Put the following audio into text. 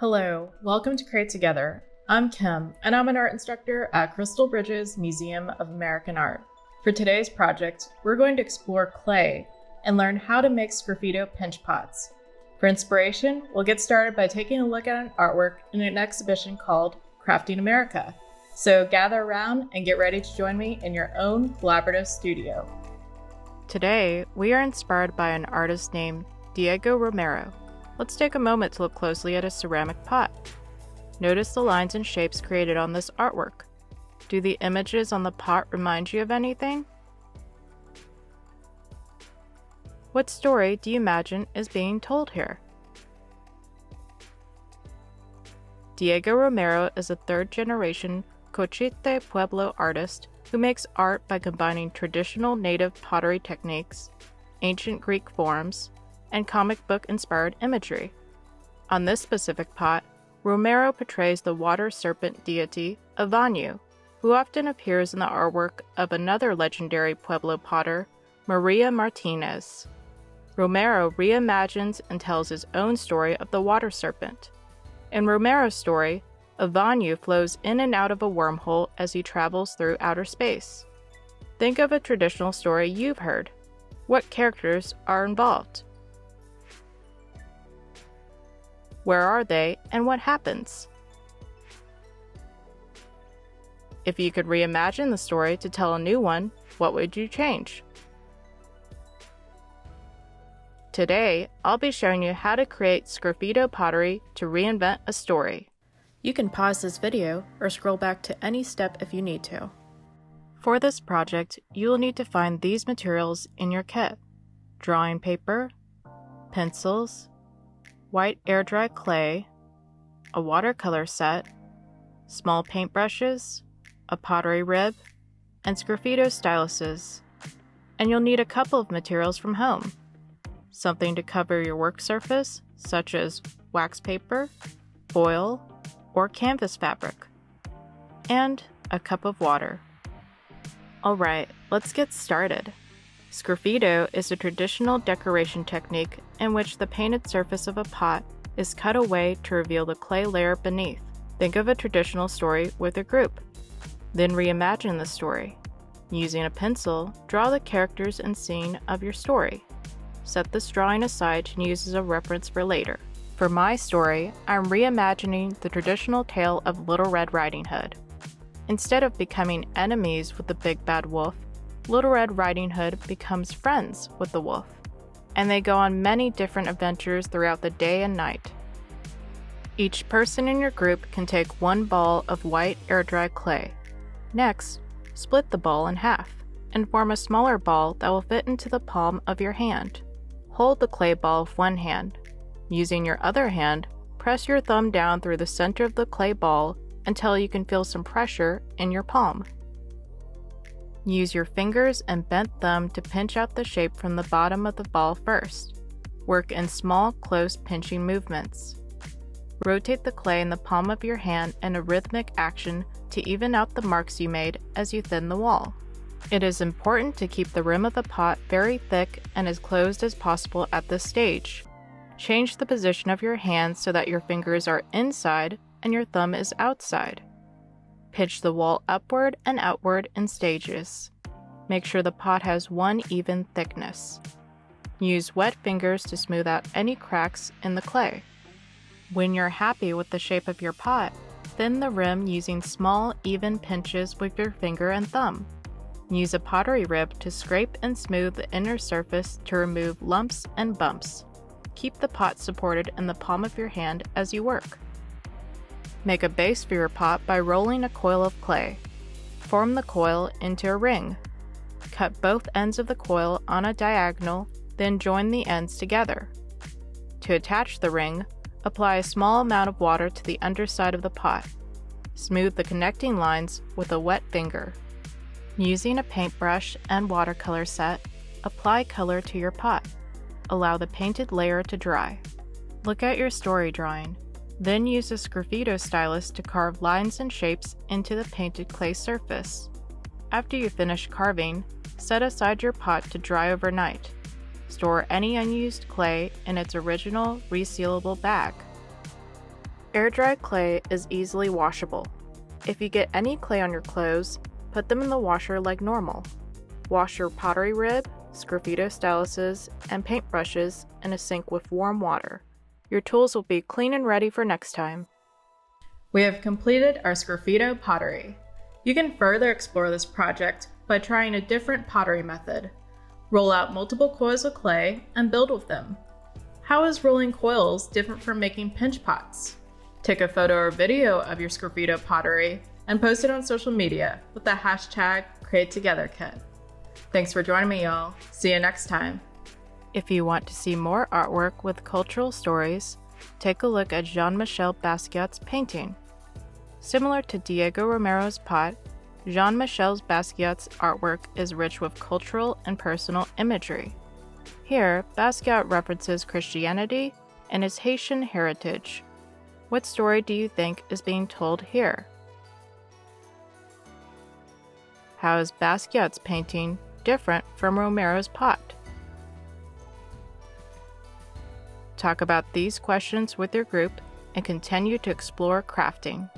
Hello, welcome to Create Together. I'm Kim, and I'm an art instructor at Crystal Bridges Museum of American Art. For today's project, we're going to explore clay and learn how to make sgraffito pinch pots. For inspiration, we'll get started by taking a look at an artwork in an exhibition called Crafting America. So gather around and get ready to join me in your own collaborative studio. Today, we are inspired by an artist named Diego Romero. Let's take a moment to look closely at a ceramic pot. Notice the lines and shapes created on this artwork. Do the images on the pot remind you of anything? What story do you imagine is being told here? Diego Romero is a third-generation Cochite Pueblo artist who makes art by combining traditional native pottery techniques, ancient Greek forms, and comic book-inspired imagery. On this specific pot, Romero portrays the water serpent deity Avanu, who often appears in the artwork of another legendary Pueblo potter, Maria Martinez. Romero reimagines and tells his own story of the water serpent. In Romero's story, Avanu flows in and out of a wormhole as he travels through outer space. Think of a traditional story you've heard. What characters are involved? Where are they, and what happens? If you could reimagine the story to tell a new one, what would you change? Today, I'll be showing you how to create sgraffito pottery to reinvent a story. You can pause this video or scroll back to any step if you need to. For this project, you will need to find these materials in your kit: drawing paper, pencils, white air-dry clay, a watercolor set, small paintbrushes, a pottery rib, and sgraffito styluses. And you'll need a couple of materials from home: something to cover your work surface, such as wax paper, foil, or canvas fabric, and a cup of water. Alright, let's get started. Sgraffito is a traditional decoration technique in which the painted surface of a pot is cut away to reveal the clay layer beneath. Think of a traditional story with a group. Then reimagine the story. Using a pencil, draw the characters and scene of your story. Set this drawing aside to use as a reference for later. For my story, I'm reimagining the traditional tale of Little Red Riding Hood. Instead of becoming enemies with the big bad wolf, Little Red Riding Hood becomes friends with the wolf, and they go on many different adventures throughout the day and night. Each person in your group can take one ball of white air-dry clay. Next, split the ball in half and form a smaller ball that will fit into the palm of your hand. Hold the clay ball with one hand. Using your other hand, press your thumb down through the center of the clay ball until you can feel some pressure in your palm. Use your fingers and bent thumb to pinch out the shape from the bottom of the ball first. Work in small, close pinching movements. Rotate the clay in the palm of your hand in a rhythmic action to even out the marks you made as you thin the wall. It is important to keep the rim of the pot very thick and as closed as possible at this stage. Change the position of your hands so that your fingers are inside and your thumb is outside. Pinch the wall upward and outward in stages. Make sure the pot has one even thickness. Use wet fingers to smooth out any cracks in the clay. When you're happy with the shape of your pot, thin the rim using small, even pinches with your finger and thumb. Use a pottery rib to scrape and smooth the inner surface to remove lumps and bumps. Keep the pot supported in the palm of your hand as you work. Make a base for your pot by rolling a coil of clay. Form the coil into a ring. Cut both ends of the coil on a diagonal, then join the ends together. To attach the ring, apply a small amount of water to the underside of the pot. Smooth the connecting lines with a wet finger. Using a paintbrush and watercolor set, apply color to your pot. Allow the painted layer to dry. Look at your story drawing. Then use a sgraffito stylus to carve lines and shapes into the painted clay surface. After you finish carving, set aside your pot to dry overnight. Store any unused clay in its original resealable bag. Air-dry clay is easily washable. If you get any clay on your clothes, put them in the washer like normal. Wash your pottery rib, sgraffito styluses, and paintbrushes in a sink with warm water. Your tools will be clean and ready for next time. We have completed our sgraffito pottery. You can further explore this project by trying a different pottery method. Roll out multiple coils of clay and build with them. How is rolling coils different from making pinch pots? Take a photo or video of your sgraffito pottery and post it on social media with the hashtag CreateTogetherKit. Thanks for joining me, y'all. See you next time. If you want to see more artwork with cultural stories, take a look at Jean-Michel Basquiat's painting. Similar to Diego Romero's pot, Jean-Michel Basquiat's artwork is rich with cultural and personal imagery. Here, Basquiat references Christianity and his Haitian heritage. What story do you think is being told here? How is Basquiat's painting different from Romero's pot? Talk about these questions with your group and continue to explore crafting.